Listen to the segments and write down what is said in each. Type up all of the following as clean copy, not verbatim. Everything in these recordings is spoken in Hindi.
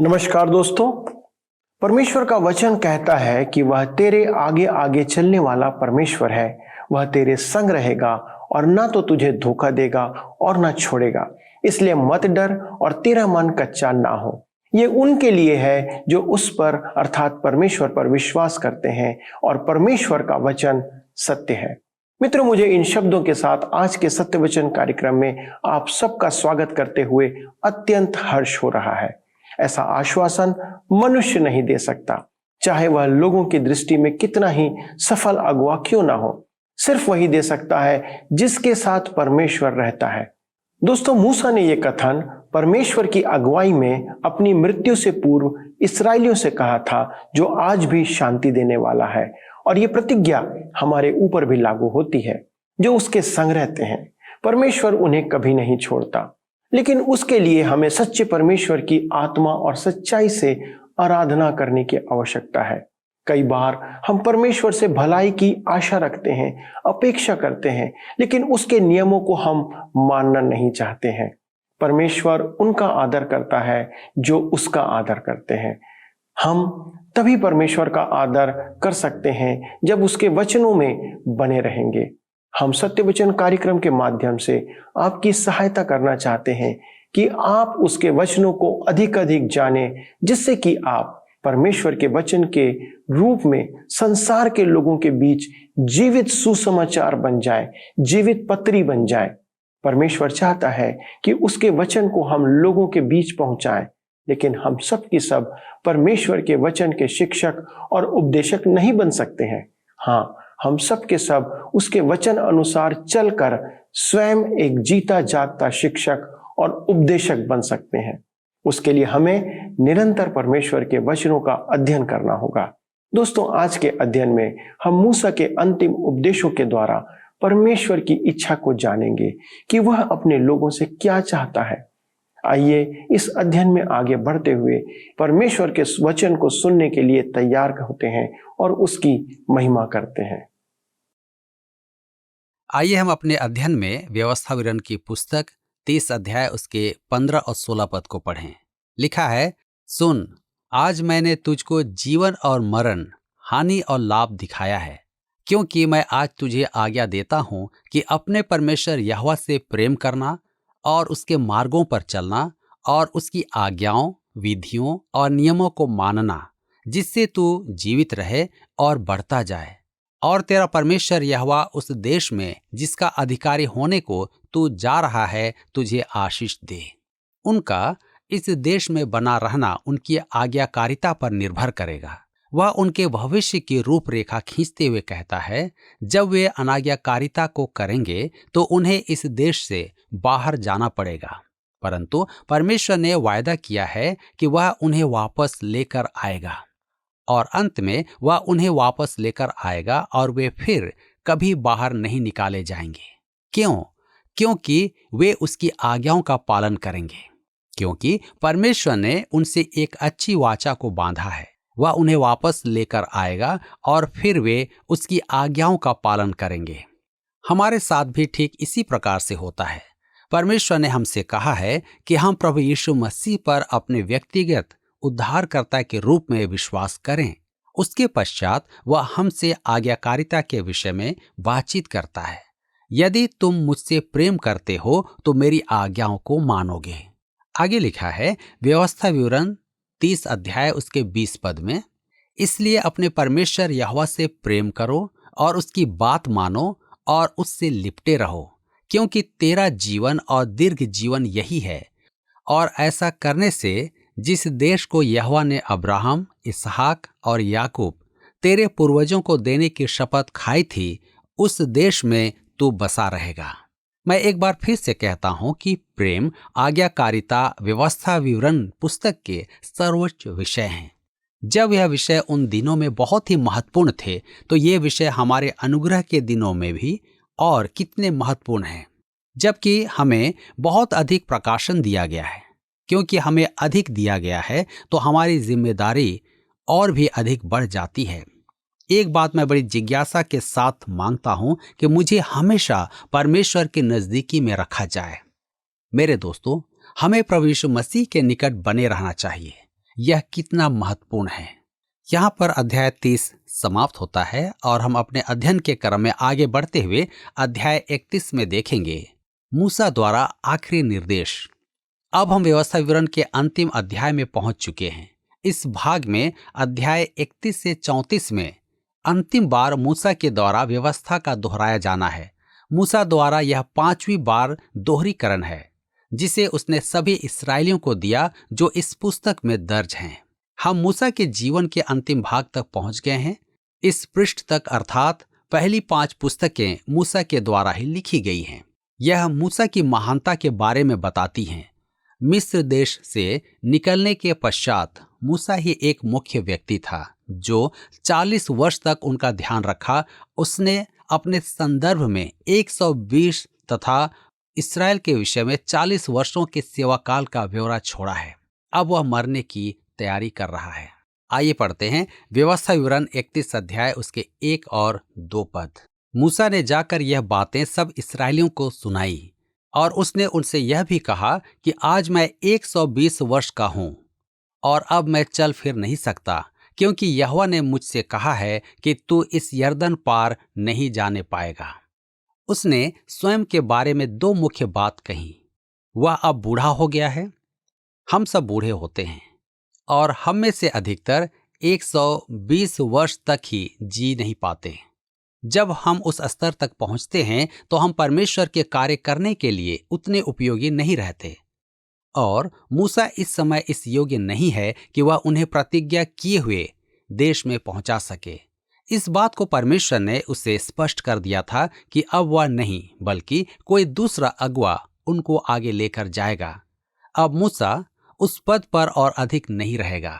नमस्कार दोस्तों। परमेश्वर का वचन कहता है कि वह तेरे आगे आगे चलने वाला परमेश्वर है। वह तेरे संग रहेगा और ना तो तुझे धोखा देगा और ना छोड़ेगा। इसलिए मत डर और तेरा मन कच्चा ना हो। ये उनके लिए है जो उस पर अर्थात परमेश्वर पर विश्वास करते हैं और परमेश्वर का वचन सत्य है। मित्रों, मुझे इन शब्दों के साथ आज के सत्य वचन कार्यक्रम में आप सबका स्वागत करते हुए अत्यंत हर्ष हो रहा है। ऐसा आश्वासन मनुष्य नहीं दे सकता, चाहे वह लोगों की दृष्टि में कितना ही सफल अगुवा क्यों ना हो। सिर्फ वही दे सकता है जिसके साथ परमेश्वर रहता है। दोस्तों, मूसा ने यह कथन परमेश्वर की अगुवाई में अपनी मृत्यु से पूर्व इस्राएलियों से कहा था, जो आज भी शांति देने वाला है। और यह प्रतिज्ञा हमारे ऊपर भी लागू होती है जो उसके संग रहते हैं। परमेश्वर उन्हें कभी नहीं छोड़ता, लेकिन उसके लिए हमें सच्चे परमेश्वर की आत्मा और सच्चाई से आराधना करने की आवश्यकता है। कई बार हम परमेश्वर से भलाई की आशा रखते हैं, अपेक्षा करते हैं, लेकिन उसके नियमों को हम मानना नहीं चाहते हैं। परमेश्वर उनका आदर करता है जो उसका आदर करते हैं। हम तभी परमेश्वर का आदर कर सकते हैं जब उसके वचनों में बने रहेंगे। हम सत्य वचन कार्यक्रम के माध्यम से आपकी सहायता करना चाहते हैं कि आप उसके वचनों को अधिक अधिक जानें, जिससे कि आप परमेश्वर के वचन के रूप में संसार के लोगों के बीच जीवित सुसमाचार बन जाए, जीवित पत्री बन जाए। परमेश्वर चाहता है कि उसके वचन को हम लोगों के बीच पहुंचाएं, लेकिन हम सब की सब परमेश्वर के वचन के शिक्षक और उपदेशक नहीं बन सकते हैं। हाँ, हम सब के सब उसके वचन अनुसार चलकर स्वयं एक जीता जागता शिक्षक और उपदेशक बन सकते हैं। उसके लिए हमें निरंतर परमेश्वर के वचनों का अध्ययन करना होगा। दोस्तों, आज के अध्ययन में हम मूसा के अंतिम उपदेशों के द्वारा परमेश्वर की इच्छा को जानेंगे कि वह अपने लोगों से क्या चाहता है। आइए इस अध्ययन में आगे बढ़ते हुए परमेश्वर के वचन को सुनने के लिए तैयार होते हैं और उसकी महिमा करते हैं। आइए हम अपने अध्ययन में व्यवस्था विवरण की पुस्तक 30 अध्याय उसके 15 और 16 पद को पढ़ें। लिखा है, सुन, आज मैंने तुझको जीवन और मरण, हानि और लाभ दिखाया है, क्योंकि मैं आज तुझे आज्ञा देता हूं कि अपने परमेश्वर यहोवा से प्रेम करना और उसके मार्गों पर चलना और उसकी आज्ञाओं, विधियों और नियमों को मानना, जिससे तू जीवित रहे और बढ़ता जाए। और तेरा परमेश्वर यहोवा उस देश में जिसका अधिकारी होने को तू जा रहा है तुझे आशीष दे। उनका इस देश में बना रहना उनकी आज्ञाकारिता पर निर्भर करेगा। वह उनके भविष्य की रूपरेखा खींचते हुए कहता है, जब वे अनाज्ञाकारिता को करेंगे तो उन्हें इस देश से बाहर जाना पड़ेगा, परंतु परमेश्वर ने वायदा किया है कि वह उन्हें वापस लेकर आएगा। और अंत में वह उन्हें वापस लेकर आएगा और वे फिर कभी बाहर नहीं निकाले जाएंगे। क्यों? क्योंकि वे उसकी आज्ञाओं का पालन करेंगे। क्योंकि परमेश्वर ने उनसे एक अच्छी वाचा को बांधा है। वह उन्हें वापस लेकर आएगा और फिर वे उसकी आज्ञाओं का पालन करेंगे। हमारे साथ भी ठीक इसी प्रकार से होता है। परमेश्वर ने हमसे कहा है कि हम प्रभु यीशु मसीह पर अपने व्यक्तिगत उद्धारकर्ता के रूप में विश्वास करें। उसके पश्चात वह हमसे आज्ञाकारिता के विषय में बातचीत करता है। यदि तुम मुझसे प्रेम करते हो तो मेरी आज्ञाओं को मानोगे। आगे लिखा है व्यवस्था विवरण 30 अध्याय उसके 20 पद में, इसलिए अपने परमेश्वर यहोवा से प्रेम करो और उसकी बात मानो और उससे लिपटे रहो, क्योंकि तेरा जीवन और दीर्घ जीवन यही है। और ऐसा करने से जिस देश को यहोवा ने अब्राहम, इसहाक और याकूब तेरे पूर्वजों को देने की शपथ खाई थी, उस देश में तू बसा रहेगा। मैं एक बार फिर से कहता हूं कि प्रेम, आज्ञाकारिता व्यवस्था विवरण पुस्तक के सर्वोच्च विषय हैं। जब यह विषय उन दिनों में बहुत ही महत्वपूर्ण थे, तो ये विषय हमारे अनुग्रह के दिनों में भी और कितने महत्वपूर्ण हैं। जबकि हमें बहुत अधिक प्रकाशन दिया गया है, क्योंकि हमें अधिक दिया गया है तो हमारी जिम्मेदारी और भी अधिक बढ़ जाती है। एक बात मैं बड़ी जिज्ञासा के साथ मांगता हूं कि मुझे हमेशा परमेश्वर के नजदीकी में रखा जाए। मेरे दोस्तों, हमें प्रभु यीशु मसीह के निकट बने रहना चाहिए। यह कितना महत्वपूर्ण है। यहाँ पर अध्याय 30 समाप्त होता है और हम अपने अध्ययन के क्रम में आगे बढ़ते हुए अध्याय 31 में देखेंगे मूसा द्वारा आखिरी निर्देश। अब हम व्यवस्था विवरण के अंतिम अध्याय में पहुंच चुके हैं। इस भाग में अध्याय 31 से 34 में अंतिम बार मूसा के द्वारा व्यवस्था का दोहराया जाना है। मूसा द्वारा यह 5वीं बार दोहरीकरण है जिसे उसने सभी इस्राएलियों को दिया जो इस पुस्तक में दर्ज हैं। हम मूसा के जीवन के अंतिम भाग तक पहुंच गए हैं। इस पृष्ठ तक अर्थात पहली 5 पुस्तकें मूसा के द्वारा ही लिखी गई हैं। यह मूसा की महानता के बारे में बताती हैं। मिस्र देश से निकलने के पश्चात मूसा ही एक मुख्य व्यक्ति था जो 40 वर्ष तक उनका ध्यान रखा। उसने अपने संदर्भ में 120 तथा इस्राएल के विषय में 40 वर्षों के सेवा काल का ब्यौरा छोड़ा है। अब वह मरने की तैयारी कर रहा है। आइए पढ़ते हैं व्यवस्था विवरण 31 अध्याय उसके 1 और 2 पद। मूसा ने जाकर यह बातें सब इस्राएलियों को सुनाई और उसने उनसे यह भी कहा कि आज मैं 120 वर्ष का हूं और अब मैं चल फिर नहीं सकता, क्योंकि यहोवा ने मुझसे कहा है कि तू इस यरदन पार नहीं जाने पाएगा। उसने स्वयं के बारे में 2 मुख्य बात कही। वह अब बूढ़ा हो गया है। हम सब बूढ़े होते हैं और हम में से अधिकतर 120 वर्ष तक ही जी नहीं पाते। जब हम उस स्तर तक पहुंचते हैं तो हम परमेश्वर के कार्य करने के लिए उतने उपयोगी नहीं रहते और मूसा इस समय इस योग्य नहीं है कि वह उन्हें प्रतिज्ञा किए हुए देश में पहुंचा सके। इस बात को परमेश्वर ने उसे स्पष्ट कर दिया था कि अब वह नहीं बल्कि कोई दूसरा अगुआ उनको आगे लेकर जाएगा। अब मूसा उस पद पर और अधिक नहीं रहेगा।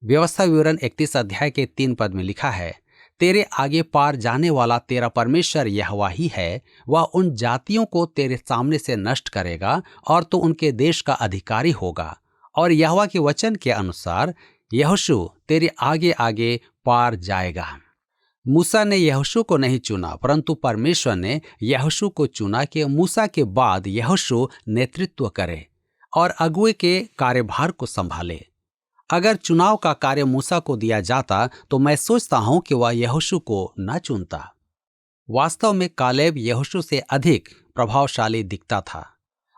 व्यवस्था विवरण 31 अध्याय के 3 पद में लिखा है, तेरे आगे पार जाने वाला तेरा परमेश्वर यहोवा ही है। वह उन जातियों को तेरे सामने से नष्ट करेगा और तू उनके देश का अधिकारी होगा। और यहोवा के वचन के अनुसार यहोशू तेरे आगे आगे पार जाएगा। मूसा ने यहोशू को नहीं चुना, परंतु परमेश्वर ने यहोशू को चुना कि मूसा के बाद यहोशू नेतृत्व करे और अगुवे के कार्यभार को संभाले। अगर चुनाव का कार्य मूसा को दिया जाता तो मैं सोचता हूं कि वह यहोशू को न चुनता। वास्तव में कालेब यहोशू से अधिक प्रभावशाली दिखता था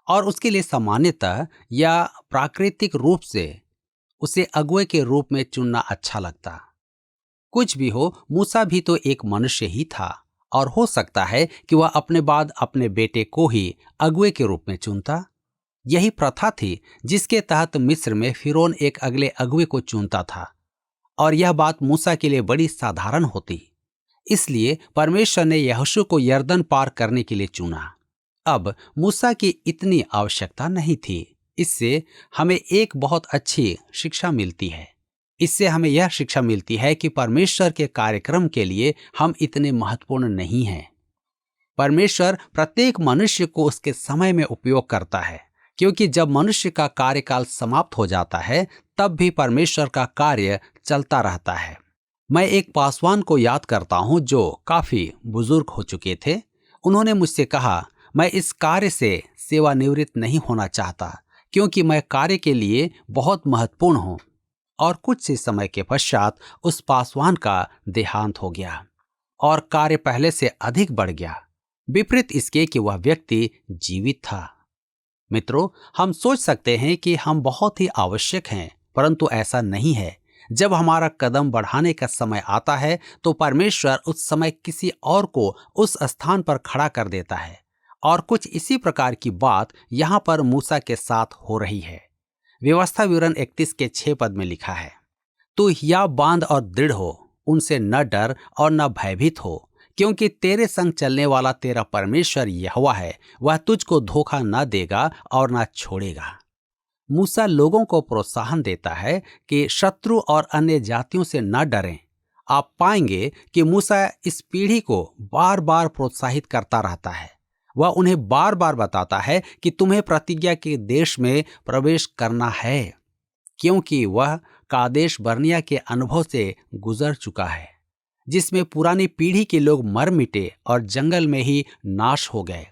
और उसके लिए सामान्यतः या प्राकृतिक रूप से उसे अगुवे के रूप में चुनना अच्छा लगता। कुछ भी हो, मूसा भी तो एक मनुष्य ही था और हो सकता है कि वह अपने बाद अपने बेटे को ही अगुवे के रूप में चुनता। यही प्रथा थी जिसके तहत मिस्र में फिरौन एक अगले अगुवे को चुनता था और यह बात मूसा के लिए बड़ी साधारण होती। इसलिए परमेश्वर ने यहोशू को यरदन पार करने के लिए चुना। अब मूसा की इतनी आवश्यकता नहीं थी। इससे हमें एक बहुत अच्छी शिक्षा मिलती है। इससे हमें यह शिक्षा मिलती है कि परमेश्वर के कार्यक्रम के लिए हम इतने महत्वपूर्ण नहीं हैं। परमेश्वर प्रत्येक मनुष्य को उसके समय में उपयोग करता है, क्योंकि जब मनुष्य का कार्यकाल समाप्त हो जाता है तब भी परमेश्वर का कार्य चलता रहता है। मैं एक पासवान को याद करता हूं जो काफी बुजुर्ग हो चुके थे। उन्होंने मुझसे कहा, मैं इस कार्य से सेवानिवृत्त नहीं होना चाहता क्योंकि मैं कार्य के लिए बहुत महत्वपूर्ण हूं। और कुछ ही समय के पश्चात उस पासवान का देहांत हो गया और कार्य पहले से अधिक बढ़ गया, विपरीत इसके कि वह व्यक्ति जीवित था। मित्रों, हम सोच सकते हैं कि हम बहुत ही आवश्यक हैं, परंतु ऐसा नहीं है। जब हमारा कदम बढ़ाने का समय आता है तो परमेश्वर उस समय किसी और को उस स्थान पर खड़ा कर देता है और कुछ इसी प्रकार की बात यहाँ पर मूसा के साथ हो रही है। व्यवस्था विवरण 31 के 6 पद में लिखा है, तू हिया बांध और दृढ़ हो, उनसे न डर और न भयभीत हो, क्योंकि तेरे संग चलने वाला तेरा परमेश्वर यहोवा है। वह तुझको धोखा न देगा और न छोड़ेगा। मूसा लोगों को प्रोत्साहन देता है कि शत्रु और अन्य जातियों से न डरें। आप पाएंगे कि मूसा इस पीढ़ी को बार बार प्रोत्साहित करता रहता है। वह उन्हें बार बार बताता है कि तुम्हें प्रतिज्ञा के देश में प्रवेश करना है, क्योंकि वह कादेश बर्निया के अनुभव से गुजर चुका है, जिसमें पुरानी पीढ़ी के लोग मर मिटे और जंगल में ही नाश हो गए।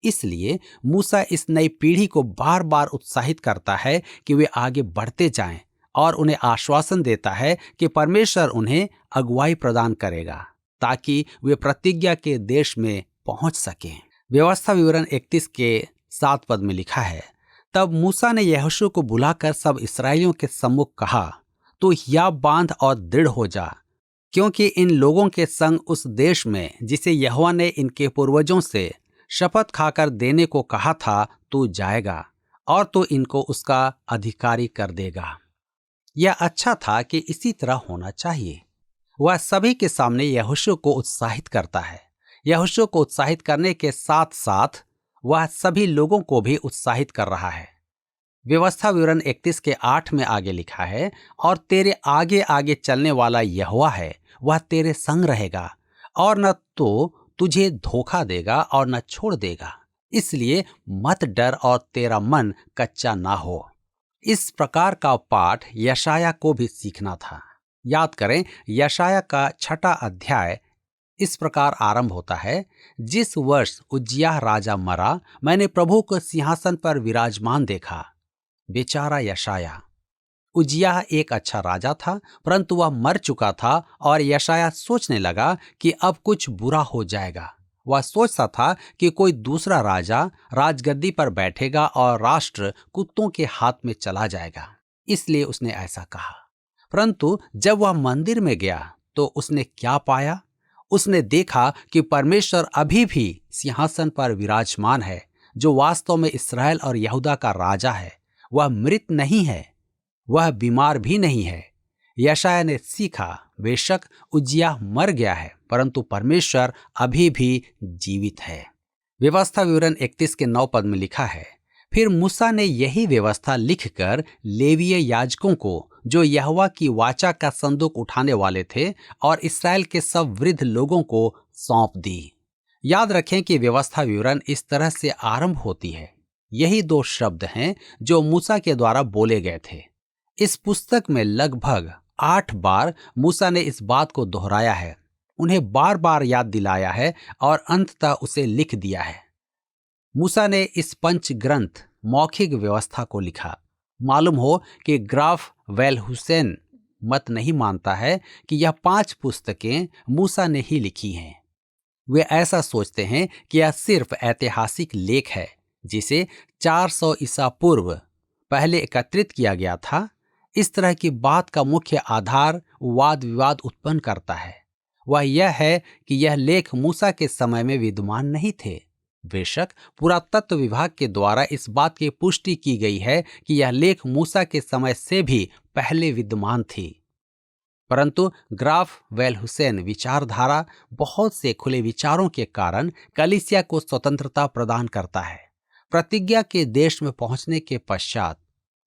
इसलिए मूसा इस नई पीढ़ी को बार बार उत्साहित करता है कि वे आगे बढ़ते जाएं और उन्हें आश्वासन देता है कि परमेश्वर उन्हें अगुवाई प्रदान करेगा ताकि वे प्रतिज्ञा के देश में पहुंच सकें। व्यवस्था विवरण 31 के 7 पद में लिखा है, तब मूसा ने यहोशू को बुलाकर सब इस्राएलियों के सम्मुख कहा, तू हिया बांध और दृढ़ हो जा, क्योंकि इन लोगों के संग उस देश में जिसे यहोवा ने इनके पूर्वजों से शपथ खाकर देने को कहा था तू जाएगा और तू इनको उसका अधिकारी कर देगा। यह अच्छा था कि इसी तरह होना चाहिए। वह सभी के सामने यहोशू को उत्साहित करता है। यहोशू को उत्साहित करने के साथ साथ वह सभी लोगों को भी उत्साहित कर रहा है। व्यवस्था विवरण 31 के 8 में आगे लिखा है, और तेरे आगे आगे चलने वाला यहोवा है, वह तेरे संग रहेगा और न तो तुझे धोखा देगा और न छोड़ देगा, इसलिए मत डर और तेरा मन कच्चा ना हो। इस प्रकार का पाठ यशाया को भी सीखना था। याद करें, यशाया का 6वां अध्याय इस प्रकार आरंभ होता है, जिस वर्ष उज्जियाह राजा मरा, मैंने प्रभु को सिंहासन पर विराजमान देखा। बेचारा यशाया। उज्जियाह एक अच्छा राजा था, परंतु वह मर चुका था और यशाया सोचने लगा कि अब कुछ बुरा हो जाएगा। वह सोचता था कि कोई दूसरा राजा राजगद्दी पर बैठेगा और राष्ट्र कुत्तों के हाथ में चला जाएगा, इसलिए उसने ऐसा कहा। परंतु जब वह मंदिर में गया तो उसने क्या पाया? उसने देखा कि परमेश्वर अभी भी सिंहासन पर विराजमान है, जो वास्तव में इस्राएल और यहूदा का राजा है। वह मृत नहीं है, वह बीमार भी नहीं है। यशाया ने सीखा, बेशक उज्जियाह मर गया है, परंतु परमेश्वर अभी भी जीवित है। व्यवस्था विवरण 31 के 9 पद में लिखा है, फिर मूसा ने यही व्यवस्था लिखकर लेवीय याजकों को, जो यहोवा की वाचा का संदूक उठाने वाले थे, और इस्राएल के सब वृद्ध लोगों को सौंप दी। याद रखें कि व्यवस्था विवरण इस तरह से आरंभ होती है। यही 2 शब्द हैं जो मूसा के द्वारा बोले गए थे। इस पुस्तक में लगभग 8 बार मूसा ने इस बात को दोहराया है, उन्हें बार बार याद दिलाया है और अंततः उसे लिख दिया है। मूसा ने इस पंच ग्रंथ मौखिक व्यवस्था को लिखा। मालूम हो कि ग्राफ वेलहुसैन मत नहीं मानता है कि यह 5 पुस्तकें मूसा ने ही लिखी हैं। वे ऐसा सोचते हैं कि यह सिर्फ ऐतिहासिक लेख है जिसे 400 ईसा पूर्व पहले एकत्रित किया गया था। इस तरह की बात का मुख्य आधार वाद विवाद उत्पन्न करता है। वह यह है कि यह लेख मूसा के समय में विद्यमान नहीं थे। बेशक पुरातत्व विभाग के द्वारा इस बात की पुष्टि की गई है कि यह लेख मूसा के समय से भी पहले विद्यमान थी, परंतु ग्राफ वेलहुसैन विचारधारा बहुत से खुले विचारों के कारण कलीसिया को स्वतंत्रता प्रदान करता है। प्रतिज्ञा के देश में पहुंचने के पश्चात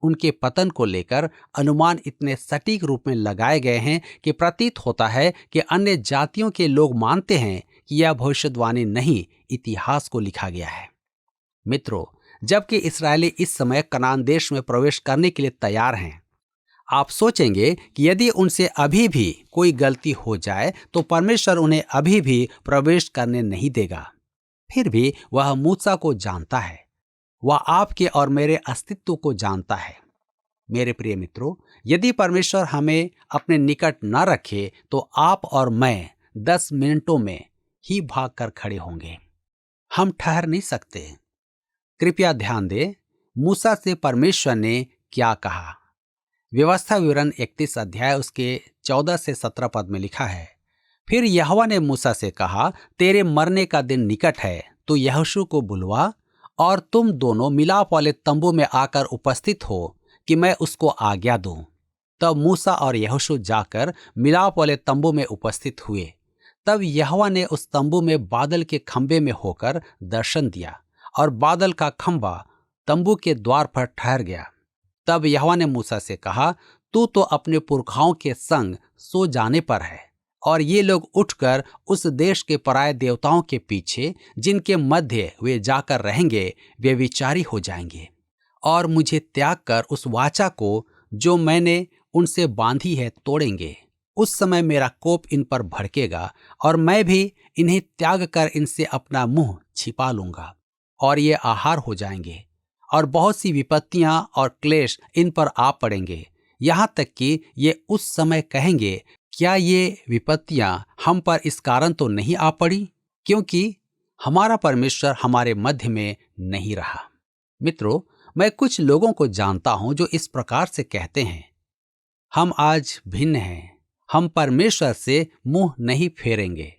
उनके पतन को लेकर अनुमान इतने सटीक रूप में लगाए गए हैं कि प्रतीत होता है कि अन्य जातियों के लोग मानते हैं कि यह भविष्यवाणी नहीं, इतिहास को लिखा गया है। मित्रों, जबकि इस्राएली इस समय कनान देश में प्रवेश करने के लिए तैयार हैं, आप सोचेंगे कि यदि उनसे अभी भी कोई गलती हो जाए तो परमेश्वर उन्हें अभी भी प्रवेश करने नहीं देगा। फिर भी वह मूसा को जानता है, वह आपके और मेरे अस्तित्व को जानता है। मेरे प्रिय मित्रों, यदि परमेश्वर हमें अपने निकट न रखे तो आप और मैं 10 मिनटों में ही भागकर खड़े होंगे। हम ठहर नहीं सकते। कृपया ध्यान दें, मूसा से परमेश्वर ने क्या कहा। व्यवस्था विवरण 31 अध्याय उसके 14 से 17 पद में लिखा है, फिर यहोवा ने मूसा से कहा, तेरे मरने का दिन निकट है, तो यहोशू को बुलवा और तुम दोनों मिलाप वाले तंबू में आकर उपस्थित हो कि मैं उसको आज्ञा दूं। तब मूसा और यहोशू जाकर मिलाप वाले तंबू में उपस्थित हुए। तब यहोवा ने उस तंबू में बादल के खंबे में होकर दर्शन दिया और बादल का खंबा तंबू के द्वार पर ठहर गया। तब यहोवा ने मूसा से कहा, तू तो अपने पुरखाओं के संग सो जाने पर है और ये लोग उठकर उस देश के पराये देवताओं के पीछे, जिनके मध्य वे जाकर रहेंगे, वे विचारी हो जाएंगे और मुझे त्याग कर उस वाचा को जो मैंने उनसे बांधी है तोड़ेंगे। उस समय मेरा कोप इन पर भड़केगा और मैं भी इन्हें त्याग कर इनसे अपना मुंह छिपा लूंगा और ये आहार हो जाएंगे और बहुत सी विपत्तियां और क्लेश इन पर आ पड़ेंगे। यहाँ तक कि ये उस समय कहेंगे, क्या ये विपत्तियां हम पर इस कारण तो नहीं आ पड़ी क्योंकि हमारा परमेश्वर हमारे मध्य में नहीं रहा। मित्रों, मैं कुछ लोगों को जानता हूं जो इस प्रकार से कहते हैं, हम आज भिन्न हैं, हम परमेश्वर से मुंह नहीं फेरेंगे।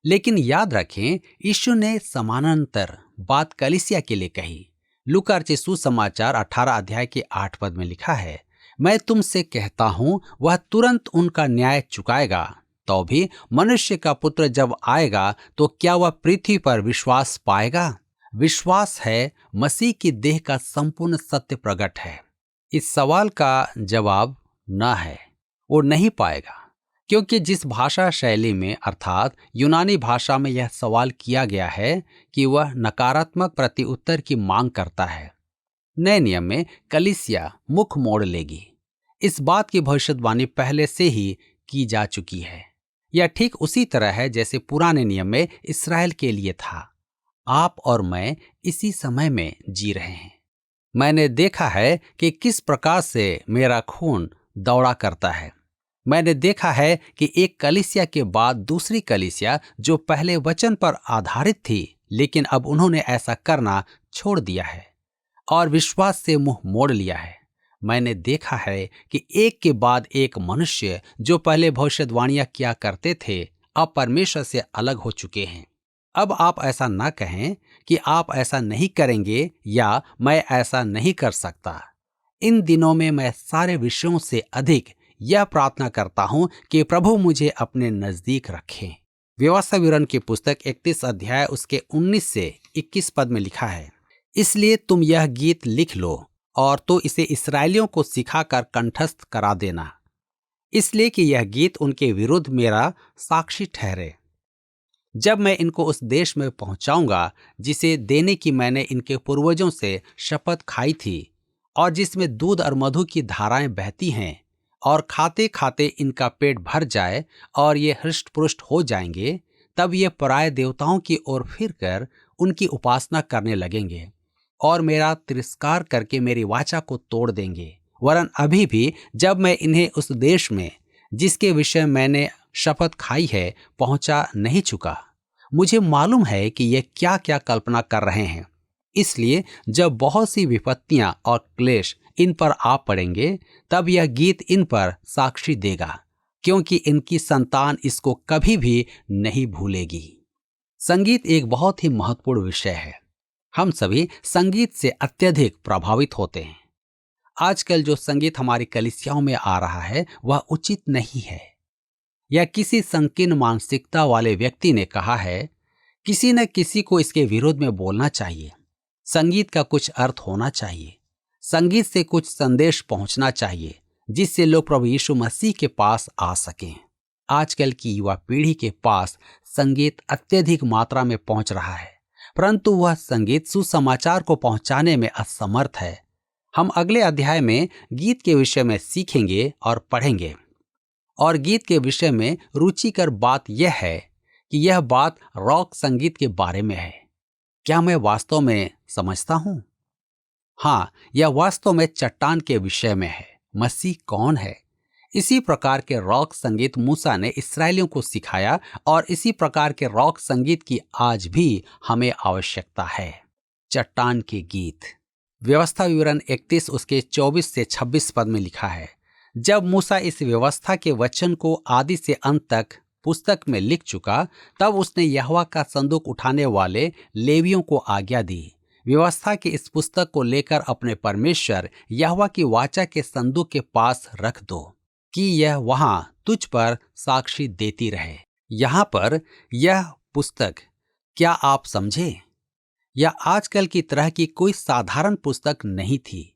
लेकिन याद रखें, यीशु ने समानांतर बात कलीसिया के लिए कही। लूका रचित सुसमाचार 18 अध्याय के 8 पद में लिखा है, मैं तुमसे कहता हूं वह तुरंत उनका न्याय चुकाएगा। तो भी मनुष्य का पुत्र जब आएगा तो क्या वह पृथ्वी पर विश्वास पाएगा? विश्वास है मसीह की देह का संपूर्ण सत्य प्रकट है। इस सवाल का जवाब न है, वो नहीं पाएगा, क्योंकि जिस भाषा शैली में अर्थात यूनानी भाषा में यह सवाल किया गया है कि वह नकारात्मक प्रत्युत्तर की मांग करता है। नए नियम में कलीसिया मुख मोड़ लेगी। इस बात की भविष्यवाणी पहले से ही की जा चुकी है। यह ठीक उसी तरह है जैसे पुराने नियम में इस्राएल के लिए था। आप और मैं इसी समय में जी रहे हैं। मैंने देखा है कि किस प्रकार से मेरा खून दौड़ा करता है। मैंने देखा है कि एक कलीसिया के बाद दूसरी कलीसिया जो पहले वचन पर आधारित थी, लेकिन अब उन्होंने ऐसा करना छोड़ दिया है और विश्वास से मुंह मोड़ लिया है। मैंने देखा है कि एक के बाद एक मनुष्य जो पहले भविष्यवाणियां किया करते थे, अब परमेश्वर से अलग हो चुके हैं। अब आप ऐसा ना कहें कि आप ऐसा नहीं करेंगे या मैं ऐसा नहीं कर सकता। इन दिनों में मैं सारे विषयों से अधिक यह प्रार्थना करता हूं कि प्रभु मुझे अपने नजदीक रखें। व्यवस्था विवरण की पुस्तक 31 अध्याय उसके 19 से 21 पद में लिखा है, इसलिए तुम यह गीत लिख लो और तो इसे इस्राएलियों को सिखाकर कंठस्थ करा देना, इसलिए कि यह गीत उनके विरुद्ध मेरा साक्षी ठहरे। जब मैं इनको उस देश में पहुंचाऊंगा जिसे देने की मैंने इनके पूर्वजों से शपथ खाई थी और जिसमें दूध और मधु की धाराएं बहती हैं, और खाते खाते इनका पेट भर जाए और ये हृष्ट-पुष्ट हो जाएंगे, तब ये पराये देवताओं की ओर फिरकर उनकी उपासना करने लगेंगे और मेरा तिरस्कार करके मेरी वाचा को तोड़ देंगे। वरन अभी भी जब मैं इन्हें उस देश में जिसके विषय मैंने शपथ खाई है पहुंचा नहीं चुका, मुझे मालूम है कि ये क्या क्या कल्पना कर रहे हैं। इसलिए जब बहुत सी विपत्तियां और क्लेश इन पर आ पड़ेंगे, तब यह गीत इन पर साक्षी देगा, क्योंकि इनकी संतान इसको कभी भी नहीं भूलेगी। संगीत एक बहुत ही महत्वपूर्ण विषय है। हम सभी संगीत से अत्यधिक प्रभावित होते हैं। आजकल जो संगीत हमारी कलीसियाओं में आ रहा है वह उचित नहीं है। यह किसी संकीर्ण मानसिकता वाले व्यक्ति ने कहा है, किसी न किसी को इसके विरोध में बोलना चाहिए। संगीत का कुछ अर्थ होना चाहिए, संगीत से कुछ संदेश पहुंचना चाहिए जिससे लोग प्रभु यीशु मसीह के पास आ सकें। आजकल की युवा पीढ़ी के पास संगीत अत्यधिक मात्रा में पहुंच रहा है, परंतु वह संगीत सुसमाचार को पहुंचाने में असमर्थ है। हम अगले अध्याय में गीत के विषय में सीखेंगे और पढ़ेंगे। और गीत के विषय में रुचिकर बात यह है कि यह बात रॉक संगीत के बारे में है। क्या मैं वास्तव में समझता हूं? हाँ, यह वास्तव में चट्टान के विषय में है। मसीह कौन है? इसी प्रकार के रॉक संगीत मूसा ने इस्राएलियों को सिखाया और इसी प्रकार के रॉक संगीत की आज भी हमें आवश्यकता है। चट्टान के गीत। व्यवस्था विवरण 31 उसके 24 से 26 पद में लिखा है, जब मूसा इस व्यवस्था के वचन को आदि से अंत तक पुस्तक में लिख चुका, तब उसने यहोवा का संदूक उठाने वाले लेवियों को आज्ञा दी, व्यवस्था की इस पुस्तक को लेकर अपने परमेश्वर यहोवा की वाचा के संदूक के पास रख दो कि यह वहां तुझ पर साक्षी देती रहे। यहां पर यह पुस्तक, क्या आप समझे, यह आजकल की तरह की कोई साधारण पुस्तक नहीं थी।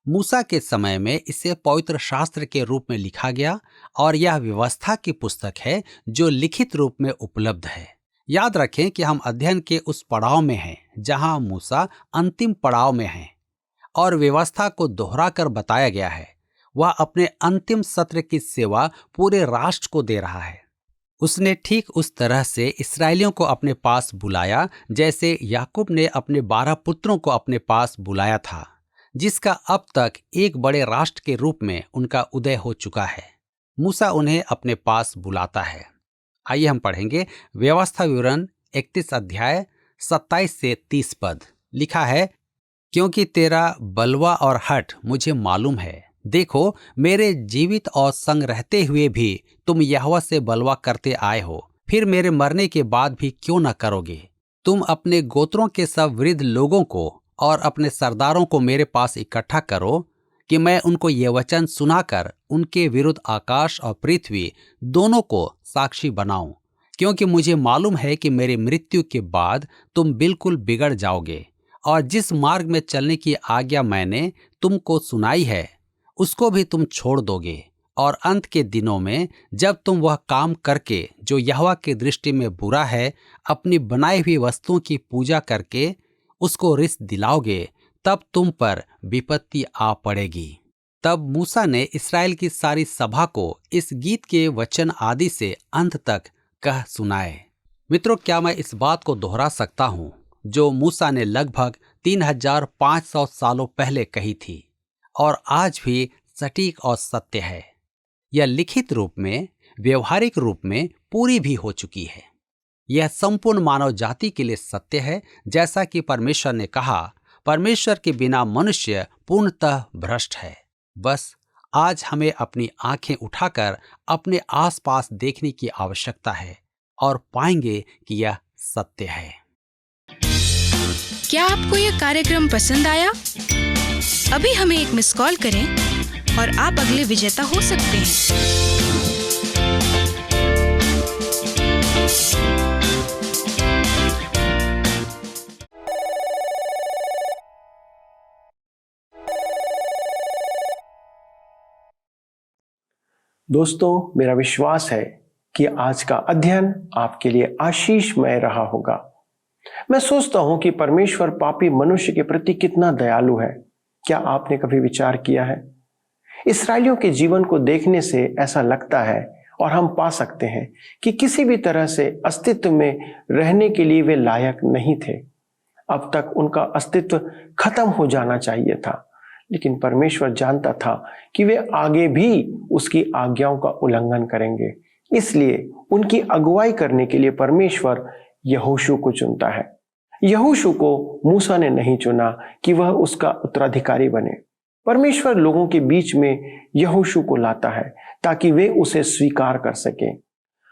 मूसा के समय में इसे पवित्र शास्त्र के रूप में लिखा गया और यह व्यवस्था की पुस्तक है जो लिखित रूप में उपलब्ध है। याद रखें कि हम अध्ययन के उस पड़ाव में हैं जहां मूसा अंतिम पड़ाव में है और व्यवस्था को दोहराकर बताया गया है। वह अपने अंतिम सत्र की सेवा पूरे राष्ट्र को दे रहा है। उसने ठीक उस तरह से इस्राएलियों को अपने पास बुलाया जैसे याकूब ने अपने 12 पुत्रों को अपने पास बुलाया था। जिसका अब तक एक बड़े राष्ट्र के रूप में उनका उदय हो चुका है। मूसा उन्हें अपने पास बुलाता है। आइए हम पढ़ेंगे व्यवस्था विवरण 31 अध्याय 27 से 30 पद। लिखा है, क्योंकि तेरा बलवा और हठ मुझे मालूम है। देखो, मेरे जीवित और संग रहते हुए भी तुम यहोवा से बलवा करते आए हो, फिर मेरे मरने के बाद भी क्यों न करोगे? तुम अपने गोत्रों के सब वृद्ध लोगों को और अपने सरदारों को मेरे पास इकट्ठा करो कि मैं उनको ये वचन सुनाकर उनके विरुद्ध आकाश और पृथ्वी दोनों को साक्षी बनाऊं, क्योंकि मुझे मालूम है कि मेरी मृत्यु के बाद तुम बिल्कुल बिगड़ जाओगे और जिस मार्ग में चलने की आज्ञा मैंने तुमको सुनाई है उसको भी तुम छोड़ दोगे, और अंत के दिनों में जब तुम वह काम करके जो यहोवा की दृष्टि में बुरा है, अपनी बनाई हुई वस्तुओं की पूजा करके उसको रिस दिलाओगे, तब तुम पर विपत्ति आ पड़ेगी। तब मूसा ने इस्राएल की सारी सभा को इस गीत के वचन आदि से अंत तक कह सुनाए। मित्रों, क्या मैं इस बात को दोहरा सकता हूँ जो मूसा ने लगभग 3500 सालों पहले कही थी और आज भी सटीक और सत्य है। यह लिखित रूप में, व्यवहारिक रूप में पूरी भी हो चुकी है। यह संपूर्ण मानव जाति के लिए सत्य है। जैसा कि परमेश्वर ने कहा, परमेश्वर के बिना मनुष्य पूर्णतः भ्रष्ट है। बस आज हमें अपनी आंखें उठाकर अपने आसपास देखने की आवश्यकता है और पाएंगे कि यह सत्य है। क्या आपको यह कार्यक्रम पसंद आया? अभी हमें एक मिस कॉल करें और आप अगले विजेता हो सकते हैं। दोस्तों, मेरा विश्वास है कि आज का अध्ययन आपके लिए आशीषमय रहा होगा। मैं सोचता हूं कि परमेश्वर पापी मनुष्य के प्रति कितना दयालु है। क्या आपने कभी विचार किया है? इस्राएलियों के जीवन को देखने से ऐसा लगता है और हम पा सकते हैं कि किसी भी तरह से अस्तित्व में रहने के लिए वे लायक नहीं थे। अब तक उनका अस्तित्व खत्म हो जाना चाहिए था, लेकिन परमेश्वर जानता था कि वे आगे भी उसकी आज्ञाओं का उल्लंघन करेंगे। इसलिए उनकी अगुवाई करने के लिए परमेश्वर यहोशू को चुनता है। यहोशू को मूसा ने नहीं चुना कि वह उसका उत्तराधिकारी बने। परमेश्वर लोगों के बीच में यहोशू को लाता है ताकि वे उसे स्वीकार कर सकें।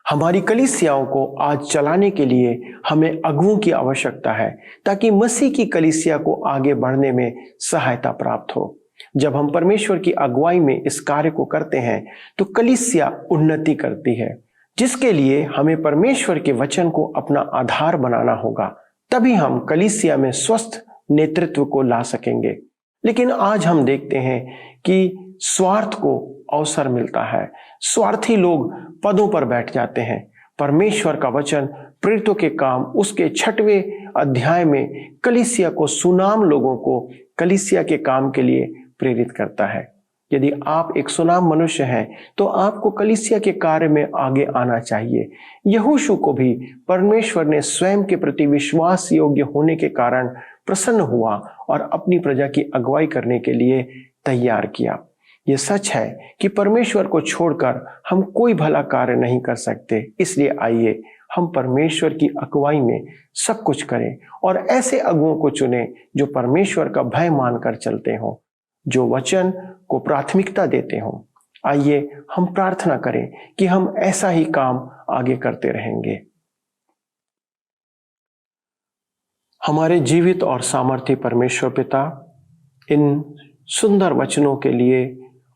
हमारी कलीसियाओं को आज चलाने के लिए हमें अगुओं की आवश्यकता है ताकि मसीह की कलीसिया को आगे बढ़ने में सहायता प्राप्त हो। जब हम परमेश्वर की अगुवाई में इस कार्य को करते हैं तो कलीसिया उन्नति करती है, जिसके लिए हमें परमेश्वर के वचन को अपना आधार बनाना होगा। तभी हम कलीसिया में स्वस्थ नेतृत्व को ला सकेंगे। लेकिन आज हम देखते हैं कि स्वार्थ को अवसर मिलता है, स्वार्थी लोग पदों पर बैठ जाते हैं। परमेश्वर का वचन प्रेरितों के काम उसके 6वें अध्याय में कलीसिया को, सुनाम लोगों को कलीसिया के काम के लिए प्रेरित करता है। यदि आप एक सुनाम मनुष्य हैं तो आपको कलीसिया के कार्य में आगे आना चाहिए। यहोशू को भी परमेश्वर ने स्वयं के प्रति विश्वास योग्य होने के कारण प्रसन्न हुआ और अपनी प्रजा की अगुवाई करने के लिए तैयार किया। यह सच है कि परमेश्वर को छोड़कर हम कोई भला कार्य नहीं कर सकते। इसलिए आइए हम परमेश्वर की अगुवाई में सब कुछ करें और ऐसे अगुओं को चुनें जो परमेश्वर का भय मानकर चलते हों, जो वचन को प्राथमिकता देते हों। आइए हम प्रार्थना करें कि हम ऐसा ही काम आगे करते रहेंगे। हमारे जीवित और सामर्थ्य परमेश्वर पिता, इन सुंदर वचनों के लिए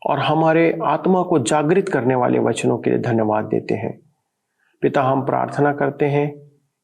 और हमारे आत्मा को जागृत करने वाले वचनों के लिए धन्यवाद देते हैं। पिता, हम प्रार्थना करते हैं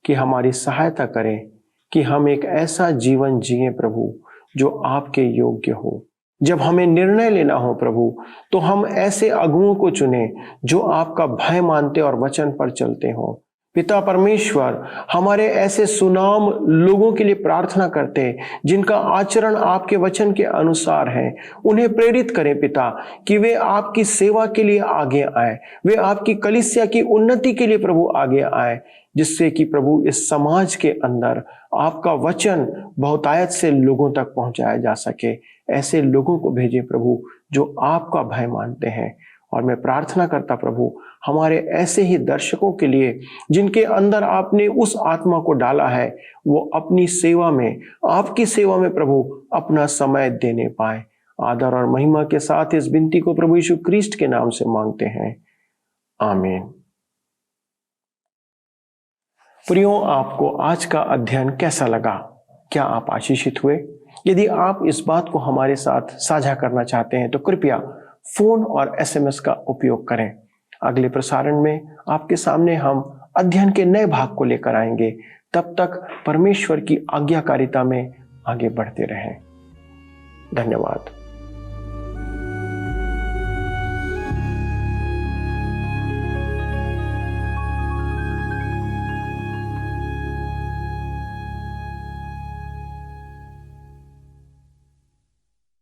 कि हमारी सहायता करें कि हम एक ऐसा जीवन जिएं प्रभु जो आपके योग्य हो। जब हमें निर्णय लेना हो प्रभु, तो हम ऐसे अगुओं को चुनें जो आपका भय मानते और वचन पर चलते हों। पिता परमेश्वर, हमारे ऐसे सुनाम लोगों के लिए प्रार्थना करते जिनका आचरण आपके वचन के अनुसार है। उन्हें प्रेरित करें पिता कि वे आपकी सेवा के लिए आगे आए, वे आपकी कलीसिया की उन्नति के लिए प्रभु आगे आए, जिससे कि प्रभु इस समाज के अंदर आपका वचन बहुतायत से लोगों तक पहुंचाया जा सके। ऐसे लोगों को भेजें प्रभु जो आपका भय मानते हैं। और मैं प्रार्थना करता प्रभु हमारे ऐसे ही दर्शकों के लिए जिनके अंदर आपने उस आत्मा को डाला है, वो अपनी सेवा में, आपकी सेवा में प्रभु अपना समय देने पाए। आदर और महिमा के साथ इस विनती को प्रभु यीशु क्रिस्ट के नाम से मांगते हैं, आमीन। प्रियों, आपको आज का अध्ययन कैसा लगा? क्या आप आशीषित हुए? यदि आप इस बात को हमारे साथ साझा करना चाहते हैं तो कृपया फोन और SMS का उपयोग करें। अगले प्रसारण में आपके सामने हम अध्ययन के नए भाग को लेकर आएंगे। तब तक परमेश्वर की आज्ञाकारिता में आगे बढ़ते रहें। धन्यवाद।